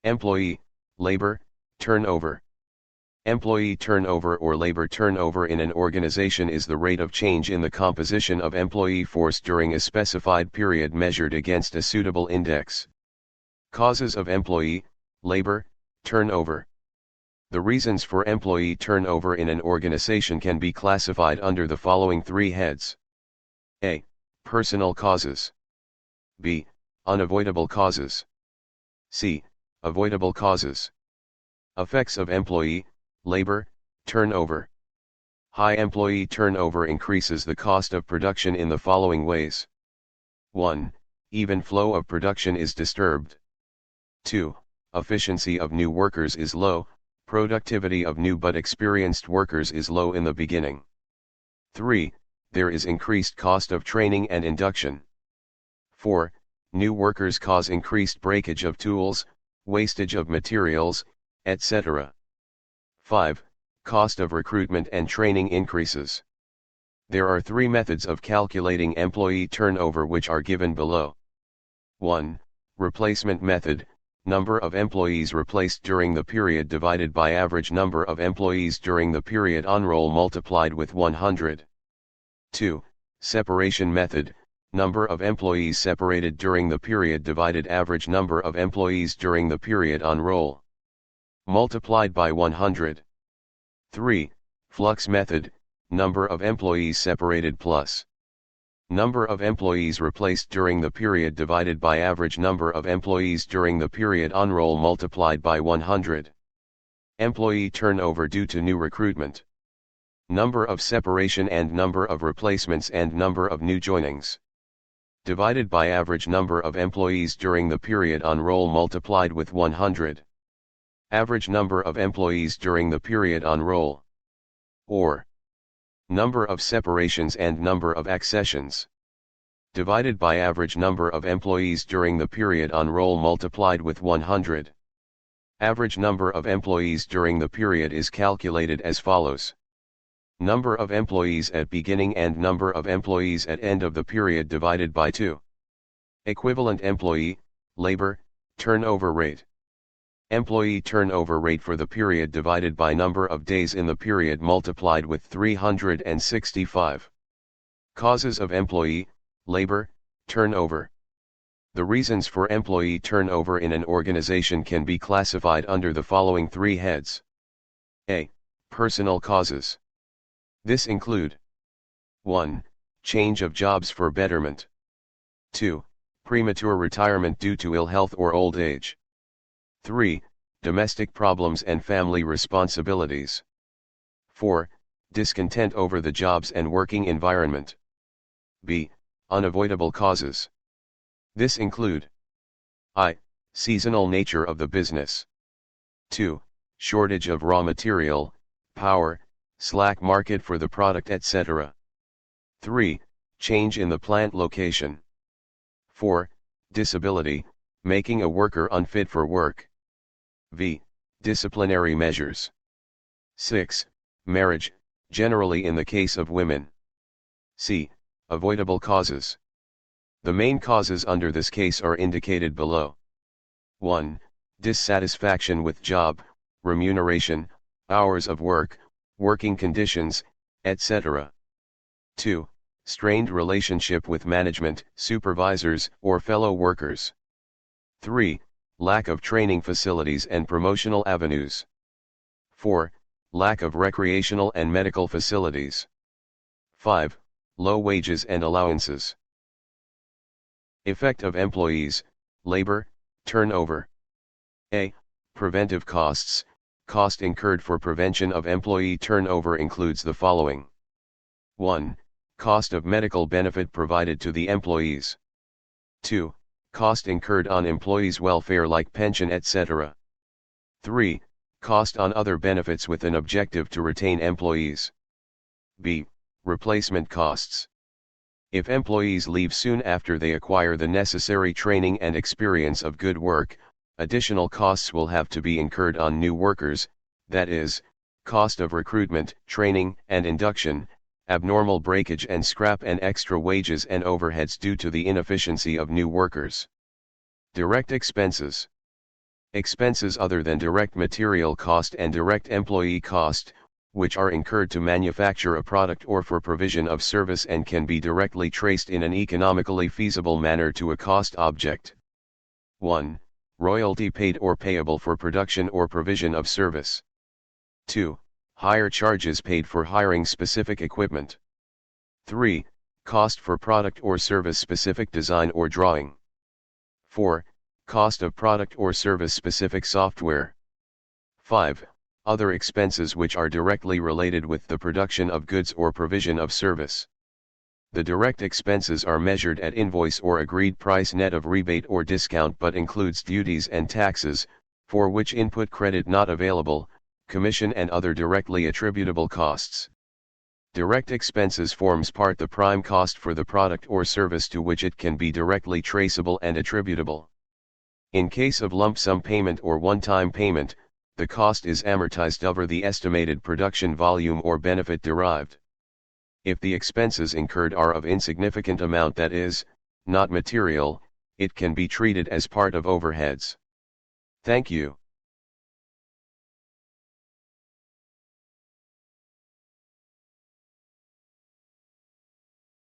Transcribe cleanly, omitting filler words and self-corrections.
Employee, labor, turnover. Employee turnover or labor turnover in an organization is the rate of change in the composition of employee force during a specified period measured against a suitable index. Causes of employee, labor, turnover. The reasons for employee turnover in an organization can be classified under the following three heads. A. Personal causes. B. Unavoidable causes. C. Avoidable causes. Effects of employee, labor, turnover. High employee turnover increases the cost of production in the following ways. 1. Even flow of production is disturbed. 2. Efficiency of new workers is low, productivity of new but experienced workers is low in the beginning. 3. There is increased cost of training and induction. 4. New workers cause increased breakage of tools, wastage of materials, etc. 5. Cost of recruitment and training increases. There are three methods of calculating employee turnover which are given below. 1. Replacement method, number of employees replaced during the period divided by average number of employees during the period on roll multiplied with 100. 2. Separation method, number of employees separated during the period divided average number of employees during the period on roll multiplied by 100. 3. Flux method, number of employees separated plus number of employees replaced during the period divided by average number of employees during the period on roll multiplied by 100. Employee turnover due to new recruitment. Number of separation and number of replacements and number of new joinings. Divided by average number of employees during the period on roll multiplied with 100. Average number of employees during the period on roll. Or number of separations and number of accessions. Divided by average number of employees during the period on roll multiplied with 100. Average number of employees during the period is calculated as follows. Number of employees at beginning and number of employees at end of the period divided by 2. Equivalent employee, labor, turnover rate. Employee turnover rate for the period divided by number of days in the period multiplied with 365. Causes of employee, labor, turnover. The reasons for employee turnover in an organization can be classified under the following three heads. A. Personal causes. This include 1. Change of jobs for betterment. 2. Premature retirement due to ill health or old age. 3. Domestic problems and family responsibilities. 4. Discontent over the jobs and working environment. B. Unavoidable causes. This include I. Seasonal nature of the business. 2. Shortage of raw material, power, slack market for the product etc. 3. Change in the plant location. 4. Disability, making a worker unfit for work. V. Disciplinary measures. 6. Marriage, generally in the case of women. C. Avoidable causes. The main causes under this case are indicated below. 1. Dissatisfaction with job, remuneration, hours of work, working conditions, etc. 2. Strained relationship with management, supervisors, or fellow workers. 3. Lack of training facilities and promotional avenues. 4. Lack of recreational and medical facilities. 5. Low wages and allowances. Effect of employees, labor, turnover. A. Preventive costs. Cost incurred for prevention of employee turnover includes the following. 1. Cost of medical benefit provided to the employees. 2. Cost incurred on employees' welfare like pension etc. 3. Cost on other benefits with an objective to retain employees. B. Replacement costs. If employees leave soon after they acquire the necessary training and experience of good work, additional costs will have to be incurred on new workers, that is, cost of recruitment, training and induction, abnormal breakage and scrap and extra wages and overheads due to the inefficiency of new workers. Direct expenses. Expenses other than direct material cost and direct employee cost, which are incurred to manufacture a product or for provision of service and can be directly traced in an economically feasible manner to a cost object. 1. Royalty paid or payable for production or provision of service. 2. Hire charges paid for hiring specific equipment. 3. Cost for product or service specific design or drawing. 4. Cost of product or service specific software. 5. Other expenses which are directly related with the production of goods or provision of service. The direct expenses are measured at invoice or agreed price net of rebate or discount but includes duties and taxes, for which input credit not available, commission and other directly attributable costs. Direct expenses forms part the prime cost for the product or service to which it can be directly traceable and attributable. In case of lump sum payment or one-time payment, the cost is amortized over the estimated production volume or benefit derived. If the expenses incurred are of insignificant amount, that is, not material, it can be treated as part of overheads. Thank you.